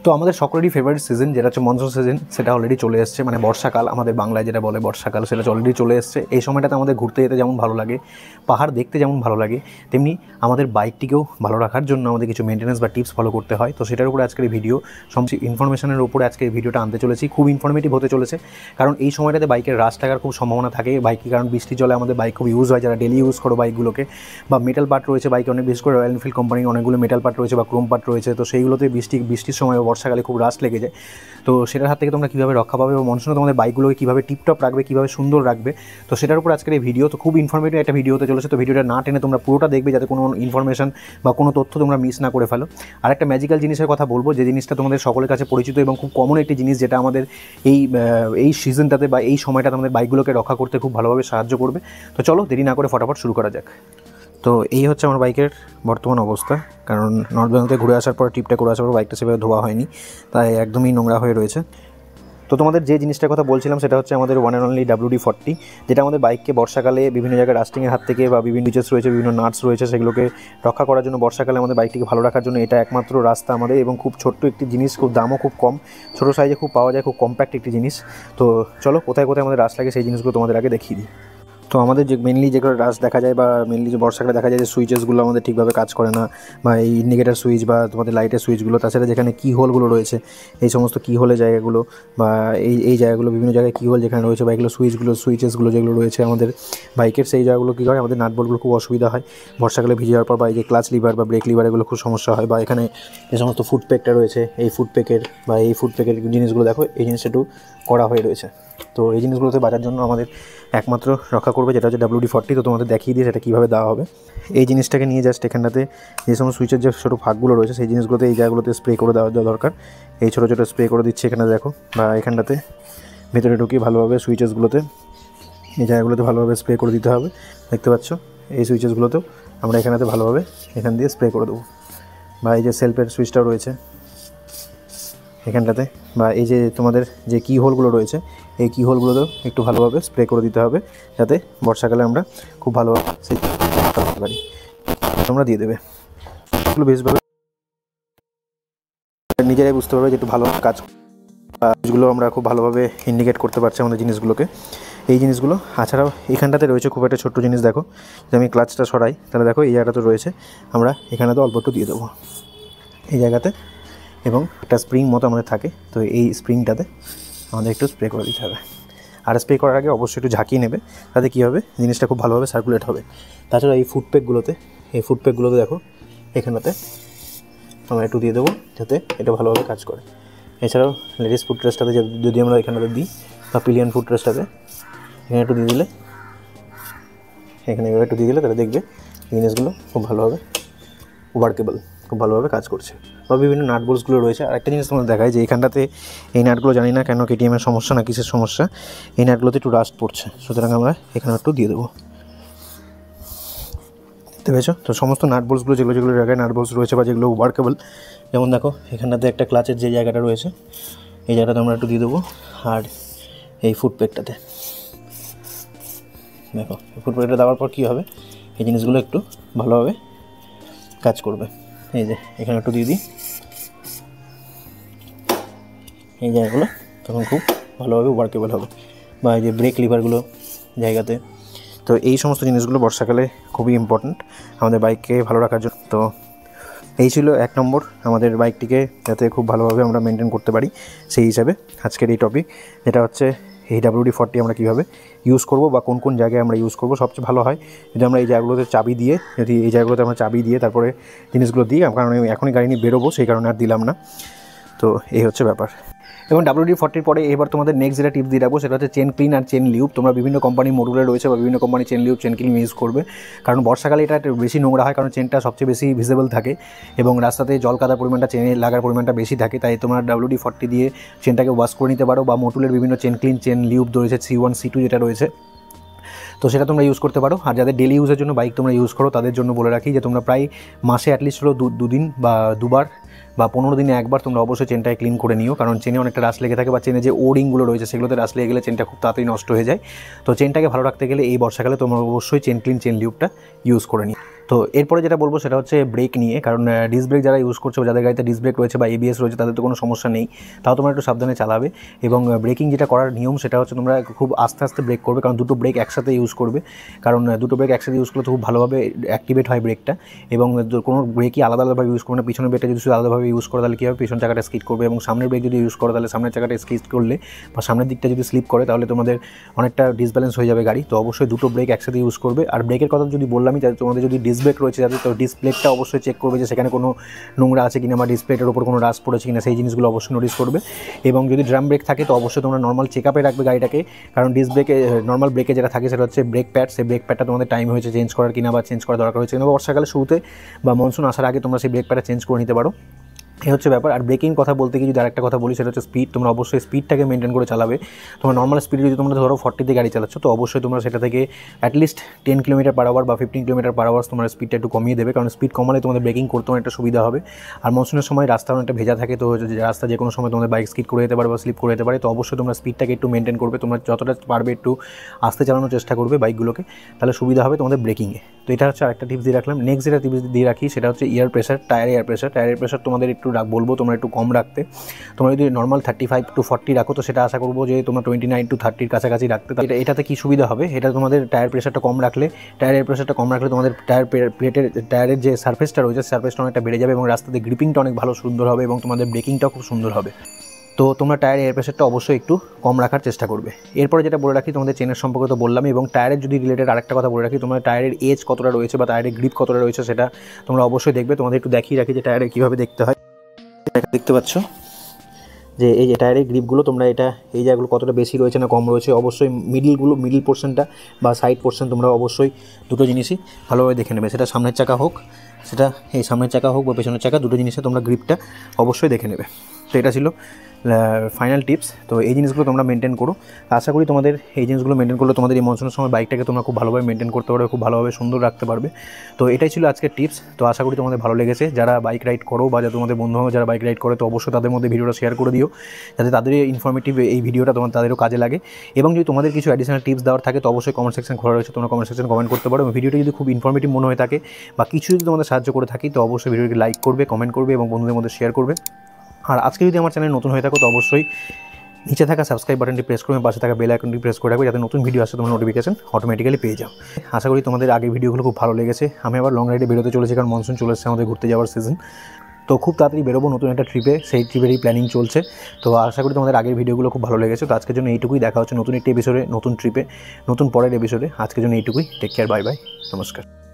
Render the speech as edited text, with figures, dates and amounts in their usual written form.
তো আমাদের সকলেরই ফেভারিট সিজন যেটা হচ্ছে মনসুন সিজন, সেটা অলরেডি চলে এসছে, মানে বর্ষাকাল, আমাদের বাংলায় যেটা বলে বর্ষাকাল, সেটা অলরেডি চলে এসছে। এই সময়টাতে আমাদের ঘুরতে যেতে যেমন ভালো লাগে, পাহাড় দেখতে যেমন ভালো লাগে, তেমনি আমাদের বাইকটিকেও ভালো রাখার জন্য আমাদের কিছু মেনটেন্যান্স বা টিপস ফলো করতে হয়। তো সেটার উপরে আজকের এই ভিডিও, সমস্ত ইনফরমেশনের উপরে আজকে এই ভিডিওটা আনতে চলেছি। খুব ইনফরমেটিভ হতে চলেছে, কারণ এই সময়টাতে বাইকের রাশ লাগার খুব সম্ভাবনা থাকে বাইকে, কারণ বৃষ্টি জলে আমাদের বাইক খুব ইউজ হয়, যারা ডেলি ইউজ করো বাইকগুলোকে, বা মেটাল পার্ট রয়েছে বাইকে অনেক, বিশেষ করে রয়্যাল এনফিল্ড কোম্পানির অনেকগুলো মেটাল পার্ট রয়েছে বা ক্রোম পার্ট রয়েছে, তো সেইগুলোতে বৃষ্টির সময় বর্ষাকালে খুব রাশ লেগে যায়। তো সেটার হাত থেকে তোমরা কীভাবে রক্ষা পাবে এবং মনসুনে তোমাদের বাইকগুলোকে কীভাবে টিপটপ রাখবে, কীভাবে সুন্দর রাখবে, তো সেটার উপর আজকের এই ভিডিও। তো খুব ইনফরমেটিভ একটা ভিডিও হতে চলেছে, তো ভিডিওটা না টেনে তোমরা পুরোটা দেখবে, যাতে কোনো ইনফরমেশন বা কোনো তথ্য তোমরা মিস না করে ফেলো। আর একটা ম্যাজিক্যাল জিনিসের কথা বলবো, যে জিনিসটা তোমাদের সকলের কাছে পরিচিত এবং খুব কমন একটি জিনিস, যেটা আমাদের এই সিজনটাতে বা এই সময়টাতে আমাদের বাইকগুলোকে রক্ষা করতে খুব ভালোভাবে সাহায্য করবে। তো চলো দেরি না করে ফটাফট শুরু করা যাক। তো এই হচ্ছে আমার বাইকের বর্তমান অবস্থা, কারণ নর্থ বেঙ্গল থেকে ঘুরে আসার পর, ট্রিপটা করে আসার পর বাইকটা সেভাবে ধোয়া হয়নি, তাই একদমই নোংরা হয়ে রয়েছে। তো তোমাদের যে জিনিসটার কথা বলছিলাম সেটা হচ্ছে আমাদের ওয়ান অ্যান্ড অনলি WD-40, যেটা আমাদের বাইককে বর্ষাকালে বিভিন্ন জায়গায় রাস্টিংয়ের হাত থেকে বা বিভিন্ন বিচেস রয়েছে, বিভিন্ন নাটস রয়েছে, সেগুলোকে রক্ষা করার জন্য, বর্ষাকালে আমাদের বাইকটিকে ভালো রাখার জন্য এটা একমাত্র রাস্তা আমাদের, এবং খুব ছোট্ট একটি জিনিস, খুব দামও খুব কম, ছোটো সাইজে খুব পাওয়া যায়, খুব কম্প্যাক্ট একটি জিনিস। তো চলো কোথায় কোথায় আমাদের রাস্তা লাগে সেই জিনিসগুলো তোমাদের আগে দেখিয়ে দিই। তো আমাদের যে মেনলি যেগুলো রাশ দেখা যায়, বা মেনলি যে বর্ষাকালে দেখা যায় যে সুইচেসগুলো আমাদের ঠিকভাবে কাজ করে না, বা এই ইন্ডিকেটার সুইচ বা তোমাদের লাইটের সুইচগুলো, তাছাড়া যেখানে কি হোলগুলো রয়েছে, এই সমস্ত কি হোলের জায়গাগুলো, বা এই জায়গাগুলো, বিভিন্ন জায়গায় কি হোল যেখানে রয়েছে, বা এগুলো সুইচেসগুলো যেগুলো রয়েছে আমাদের বাইকের, সেই জায়গাগুলো কী হয়, আমাদের নাটবোল্টগুলো খুব অসুবিধা হয় বর্ষাকালে ভিজে যাওয়ার পর, বা এই যে ক্লাচ লিভার বা ব্রেক লিভার, এগুলো খুব সমস্যা হয়। বা এখানে যে সমস্ত ফুটপ্যাকটা রয়েছে, এই ফুটপ্যাকের জিনিসগুলো দেখো, এই জিনিসটা একটু কড়া হয়ে রয়েছে। তো এই জিনিসগুলোতে বাঁচার জন্য আমাদের একমাত্র রক্ষা করবে যেটা হচ্ছে WD-40। তো তোমাদের দেখিয়ে দিয়ে সেটা কীভাবে দেওয়া হবে। এই জিনিসটাকে নিয়ে জাস্ট এখানটাতে যে সমস্ত সুইচের যে ছোটো ফাঁকগুলো রয়েছে, সেই জিনিসগুলোতে এই জায়গাগুলোতে স্প্রে করে দেওয়া দরকার। এই ছোটো ছোটো স্প্রে করে দিচ্ছে এখানে দেখো, বা এখানটাতে ভেতরে ঢুকিয়ে ভালোভাবে সুইচেসগুলোতে, এই জায়গাগুলোতে ভালোভাবে স্প্রে করে দিতে হবে। দেখতে পাচ্ছ এই সুইচেসগুলোতেও আমরা এখানেতে ভালোভাবে এখান দিয়ে স্প্রে করে দেবো। বা এই যে সেলফের সুইচটাও রয়েছে এখানটাতে, বা এই যে তোমাদের যে কি হোলগুলো রয়েছে, এই কি হোলগুলোতেও একটু ভালোভাবে স্প্রে করে দিতে হবে, যাতে বর্ষাকালে আমরা খুব ভালোভাবে সেই করতে পারি। তোমরা দিয়ে দেবে, এগুলো বেশভাবে নিজেরাই বুঝতে পারবে যে একটু ভালো কাজ, কাজগুলো আমরা খুব ভালোভাবে ইন্ডিকেট করতে পারছি আমাদের জিনিসগুলোকে। এই জিনিসগুলো এছাড়াও এখানটাতে রয়েছে খুব একটা ছোট্ট জিনিস, দেখো যদি আমি ক্লাচটা সরাই, তাহলে দেখো এই জায়গাটা তো রয়েছে, আমরা এখানেতে অল্প একটু দিয়ে দেবো এই জায়গাতে, এবং একটা স্প্রিং মতো আমাদের থাকে, তো এই স্প্রিংটাতে আমাদের একটু স্প্রে করে দিতে হবে। আর স্প্রে করার আগে অবশ্যই একটু ঝাঁকিয়ে নেবে, তাতে কী হবে, জিনিসটা খুব ভালোভাবে সার্কুলেট হবে। তাছাড়া এই ফুটপ্যাকগুলোতে দেখো এখানেতে আমরা একটু দিয়ে দেবো, যাতে এটা ভালোভাবে কাজ করে। এছাড়াও লেডিস ফুট রেস্টটাতে যদি আমরা এখানটাতে দিই, বা পিলিয়ন ফুট রেস্টটাতে এখানে একটু দিয়ে দিলে, এখানে একটু দিয়ে দিলে, তাহলে দেখবে জিনিসগুলো খুব ভালোভাবে ওয়ার্কেবল, খুব ভালোভাবে কাজ করছে। বা বিভিন্ন নাট বোল্টসগুলো রয়েছে। আর একটা জিনিস তোমাদের দেখায় যে এখানটাতে এই নাটগুলো, জানি না কেন KTM-এর সমস্যা না কিসের সমস্যা, এই নাটগুলোতে একটু রাস্ট পড়ছে, সুতরাং আমরা এখানে একটু দিয়ে দেবো। দেখতে পেয়েছো? তো সমস্ত নাট বোল্টসগুলো যেগুলো জায়গায় নাট বোল্টস রয়েছে বা যেগুলো ওয়ার্কেবল, যেমন দেখো এখানটাতে একটা ক্লাচের যে জায়গাটা রয়েছে, এই জায়গাটাতে আমরা একটু দিয়ে দেবো। আর এই ফুটপ্যাকটাতে দেখো, ফুটপ্যাকটা দেওয়ার পর কী হবে, এই জিনিসগুলো একটু ভালোভাবে কাজ করবে। এই যে এখানে একটু দিয়ে দিই এই জায়গাগুলো, তখন খুব ভালোভাবে ওয়ার্কেবল হবে। বা এই যে ব্রেক লিভারগুলো জায়গাতে, তো এই সমস্ত জিনিসগুলো বর্ষাকালে খুবই ইম্পর্ট্যান্ট আমাদের বাইককে ভালো রাখার জন্য। তো এই ছিল 1 নম্বর, আমাদের বাইকটিকে যাতে খুব ভালোভাবে আমরা মেনটেন করতে পারি, সেই হিসাবে আজকের এই টপিক, যেটা হচ্ছে এই WD-40 আমরা কীভাবে ইউজ করব বা কোন কোন জায়গায় আমরা ইউজ করব। সবচেয়ে ভালো হয় যদি আমরা এই জায়গাগুলোতে চাবি দিয়ে তারপরে জিনিসগুলো দিই, কারণ আমি এখনই গাড়ি নিয়ে বেরোবো, সেই কারণে আর দিলাম না। তো এই হচ্ছে ব্যাপার। এবং WD-40 পরে এবার তোমাদের নেক্সট যেটা টিপস দিয়ে রাখবো, সেটা হচ্ছে চেন ক্লিন আর চেন লিউব। তোমরা বিভিন্ন কোম্পানির মডুলার রয়েছে বা বিভিন্ন কোম্পানির chain lube, chain clean use করবে, কারণ বর্ষাকালে এটা বেশি নোংরা হয়, কারণ চেনটা সবচেয়ে বেশি ভিজিবল থাকে এবং রাস্তাতে জল কাদার পরিমাণটা, চেনে লাগার পরিমাণটা বেশি থাকে। তাই তোমরা WD-40 দিয়ে চেনটাকে ওয়াশ করে নিতে পারো, বা মডুলের বিভিন্ন চেন ক্লিন, চেন লিউব রয়েছে, C1 C2 যেটা রয়েছে, তো সেটা তোমরা ইউজ করতে পারো। আর যাদের ডেলি ইউজের জন্য বাইক তোমরা ইউজ করো, তাদের জন্য বলে রাখি যে তোমরা প্রায় মাসে অ্যাটলিস্ট হলো 2 দিন বা 2 বার বা 15 দিনে একবার তোমরা অবশ্যই চেনটাকে ক্লিন করে নিও, কারণ চেনে অনেকটা রাশ লেগে থাকে, বা চেনে যে ওরিংগুলো রয়েছে সেগুলোতে রাশ লেগে গেলে চেনটা খুব তাড়াতাড়ি নষ্ট হয়ে যায়। তো চেনটাকে ভালো রাখতে গেলে এই বর্ষাকালে তোমরা অবশ্যই চেন ক্লিন, চেন লিউবটা ইউজ করে নিও। তো এরপরে যেটা বলবো সেটা হচ্ছে ব্রেক নিয়ে, কারণ ডিস্ক ব্রেক যারা ইউজ করছে, যাদের গাড়িতে ডিস্ক ব্রেক রয়েছে বা এবিএস রয়েছে তাদের তো কোনো সমস্যা নেই, তাও তোমরা একটু সাবধানে চালাবে। এবং ব্রেকিং যেটা করার নিয়ম সেটা হচ্ছে তোমরা খুব আস্তে আস্তে ব্রেক করবে, কারণ দুটো ব্রেক একসাথে ইউজ করবে, কারণ দুটো ব্রেক একসাথে ইউজ করলে তো খুব ভালোভাবে অ্যাক্টিভেট হয় ব্রেকটা। এবং কোনো ব্রেকই আলাদা আলাদাভাবে ইউজ করবে না, পিছনের ব্রেকটা যদি শুধু আলাদাভাবে ইউজ করে তাহলে কী হবে, পিছন চাকাটা স্কিড করবে, এবং সামনের ব্রেক যদি ইউজ করো তাহলে সামনের চাকাটা স্কিড করলে বা সামনের দিকটা যদি স্লিপ করে তাহলে তোমাদের অনেকটা ডিসব্যালেন্স হয়ে যাবে গাড়ি। তো অবশ্যই দুটো ব্রেক একসাথে ইউজ করবে। আর ব্রেকের কথা যদি বললামই, যাতে তোমাদের যদি ডিস্ক ব্রেক রয়েছে যাতে, তো ডিস্ক প্লেটটা অবশ্যই চেক করবে যে সেখানে কোনো নোংরা আছে কিনা বা ডিস্ক প্লেটের ওপর কোনো রাস্ট পড়েছে কিনা, সেই জিনিসগুলো অবশ্যই নোটিস করবে। এবং যদি ড্রাম ব্রেক থাকে তো অবশ্যই তোমরা নর্মাল চেকআপে রাখবে গাড়িটাকে, কারণ ডিস্ক ব্রেকে নর্মাল ব্রেকে যেটা থাকে সেটা হচ্ছে ব্রেক প্যাড, সেই ব্রেক প্যাডটা তোমাদের টাইম হয়েছে চেঞ্জ করার কিনা বা চেঞ্জ করা দরকার হয়েছে কিনা, বর্ষাকালে শুরুতে বা মনসুন আসার আগে তোমরা সেই ব্রেক প্যাডটা চেঞ্জ করে নিতে পারো। এই হচ্ছে ব্যাপার। আর ব্রেকিং কথা বলতে গিয়ে যদি আরেকটা কথা বলি সেটা হচ্ছে স্পিড, তোমরা অবশ্যই স্পিডটাকে মেনটেন করে চালাবে। তোমরা নর্মাল স্পিডে যদি তোমরা ধরো 40তে গাড়ি চালাচ্ছ তো অবশ্যই তোমরা সেটা থেকে অ্যাটলিস্ট 10 কিলোমিটার পার আওয়ার বা 15 কিলোমিটার পার আওয়ার তোমরা স্পিডটা একটু কমিয়ে দেবে, কারণ স্পিড কমালে তোমাদের ব্রেকিং করতে অনেকটা সুবিধা হবে। আর মনসুনের সময় রাস্তা অনেকটা ভেজা থাকে, তো রাস্তা যে কোনো সময় তোমাদের বাইক স্কিড করে যেতে পারে বা স্লিপ করে যেতে পারে, তো অবশ্যই তোমরা স্পিডটাকে একটু মেনটেন করবে। তোমরা যতটা পারবে একটু আস্তে চালানোর চেষ্টা করবে বাইকগুলোকে, তাহলে সুবিধা হবে তোমাদের ব্রেকিংয়ে। তো এটা হচ্ছে আরেকটা টিপস দিয়ে রাখলাম। নেক্সট যেটা টিপস দিয়ে রাখি সেটা হচ্ছে এয়ার প্রেশার, টায়ারের প্রেশার তোমাদের একটু বলবো তোমরা একটু কম রাখতে। তোমরা যদি নর্মাল 35 to 40 রাখো তো সেটা আশা করবো যে তোমরা 29 to 30 কাছাকাছি রাখতে। এটাতে কি সুবিধা হবে, এটা তোমাদের টায়ারের প্রেশারটা কম রাখলে তোমাদের টায়ারের যে সারফেসটা রয়েছে সারফেসটা অনেকটা বেড়ে যাবে এবং রাস্তাতে গ্রিপিংটা অনেক ভালো সুন্দর হবে এবং তোমাদের ব্রেকিংটাও খুব সুন্দর হবে। তো তোমরা টায়ারের এয়ার প্রেশারটা অবশ্যই একটু কম রাখার চেষ্টা করবে। এরপরে যেটা বলে রাখি, তোমাদের চেনের সম্পর্কে তো বললামই, এবং টায়ারের যদি রিলেটেড আরেকটা কথা বলে রাখি, তোমরা টায়ারের এজ কতটা রয়েছে বা টায়ারের গ্রিপ কতটা রয়েছে সেটা তোমরা অবশ্যই দেখবে। তোমাদের একটু দেখিয়ে রাখি যে টায়ারে কীভাবে দেখতে হয়। দেখতে পাচ্ছ যে এই যে টায়ারের গ্রিপগুলো, তোমরা এটা এই জায়গাগুলো কতটা বেশি রয়েছে না কম রয়েছে, অবশ্যই মিডিল পোর্শনটা বা সাইড পোর্শন তোমরা অবশ্যই দুটো জিনিসই ভালোভাবে দেখে নেবে। সেটা সামনের চাকা হোক, সেটা এই সামনের চাকা হোক বা পেছনের চাকা, দুটো জিনিসে তোমরা গ্রিপটা অবশ্যই দেখে নেবে। তো এটা ছিল ফাইনাল টিপস। তো এই জিনিসগুলো তোমরা মেনটেন করো। আশা করি তোমাদের এই জিনিসগুলো মেনটেন করলে তোমাদের এই মনসুনের সময় বাইকটাকে তোমরা খুব ভালোভাবে মেনটেন করতে পারবে, খুব ভালোভাবে সুন্দর রাখতে পারবে। তো এটাই ছিল আজকের টিপস। তো আশা করি তোমাদের ভালো লেগেছে। যারা বাইক রাইড করো বা যারা তোমাদের বন্ধুবান্ধব যারা বাইক রাইড করে তো অবশ্যই তাদের মধ্যে ভিডিওটা শেয়ার করে দিও, যাতে তাদের ইনফরমেটিভ এই ভিডিওটা তাদেরও কাজে লাগে। এবং যদি তোমাদের কিছু অ্যাডিশনাল টিপস দেওয়ার থাকে তো অবশ্যই কমেন্ট সেকশন খোলা রয়েছে, তোমরা কমেন্ট সেকশন কমেন্ট করতে পারো। এবং ভিডিওটি যদি খুব ইনফরমেটিভ মনে হয়ে থাকে বা কিছু যদি তোমাদের সাহায্য করে থাকি তো অবশ্যই ভিডিওটি লাইক করবে, কমেন্ট করবে এবং বন্ধুদের মধ্যে শেয়ার করবে। আর আজকে যদি আমার চ্যানেল নতুন হয়ে থাকো তো অবশ্যই নিচে থাকা সাবস্ক্রাইব বাটনটি প্রেস করবে, পাশে থাকা বেল আইকনটি প্রেস করে রাখবে, যাতে নতুন ভিডিও আসে তোমরা নোটিফিকেশন অটোমেটিক্যালি পেয়ে যাও। আশা করি তোমাদের আগের ভিডিওগুলো খুব ভালো লেগেছে। আমি আবার লং রাইডে বেরোতে চলেছি, কারণ মনসুন চলে এসেছে আমাদের ঘুরতে যাওয়ার সিজন। তো খুব তাড়াতাড়ি বেরোবো নতুন একটা ট্রিপে, সেই ট্রিপেরই প্ল্যানিং চলছে। তো আশা করি তোমাদের আগের ভিডিওগুলো খুব ভালো লেগেছে। তো আজকের জন্য এইটুকুই, দেখা হচ্ছে নতুন একটি এপিসোডে, নতুন ট্রিপে, নতুন পরের এপিসোডে। আজকের জন্য এইটুকুই। টেক কেয়ার, বাই বাই, নমস্কার।